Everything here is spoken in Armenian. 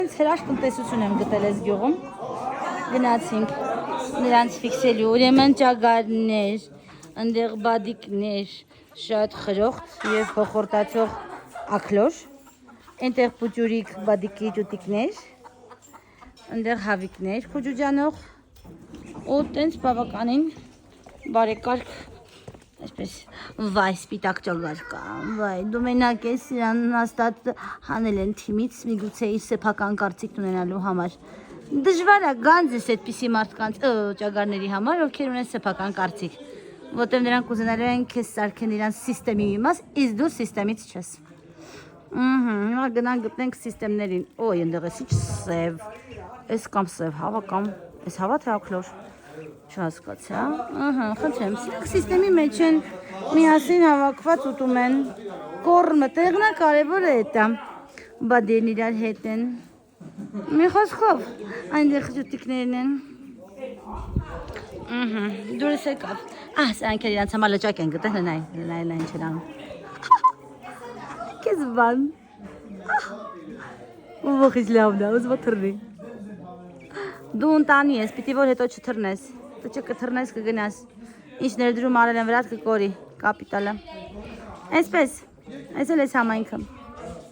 Հրաշք տնտեսություն եմ գտել այս գյուղում։ Գնացինք նրանց ֆիքսելու, ուրեմն ճագարներ, այնտեղ բադիկներ, շատ խրոխտ եւ փոխորտացող աքլոր, այնտեղ պուճուրիկ բադիկի ճուտիկներ, այնտեղ հավիկներ խուջուջանող, ու տենց բավականին բարեկարգ, այսպես, վայ, սպիտակ ճագար կա, վայ, դու մենակ ես իրան հաստատ հանել են թիմից, միգուցե իր սեփական կարծիքն ունենալու համար։ Դժվար է գանձես այդպիսի մարդկանց ճագարների համար, ովքեր ունեն սեփական կարծիք, որտեղ նրանք ուզենալու են քեզ սարքեն իրանց սիստեմի մի մաս, իսկ դու սիստեմից չես։ Հիմա գնանք գտնենք սիստեմներին։ Օй, այնտեղ էս ինչ սև, էս կամ սև հավա կամ էս հավա թե աքլոր։ Չհասկացա, խնդրեմ, սրանք սիստեմի մեջ են միասին հավաքված ուտում են, կոռմը տեղն է, կարևորը է դա, բադերն իրար հետ են, մի խոսքով, այնտեղ ժուտիկներն են, դուրս եկավ, սրանք էլ իրանց համար լճակ են գտել, նայ ինչ են անում, կեզ բան, ողիչ լավն է, ուզվա թռնի, դու ընտանի ես, պիտի որ հետո չթռնես, դու չկթռնես կգնաս, ինչ ներդրում արել են վրատ կկորի, կապիտալը, այսպես, այս էլ ես համայնքը։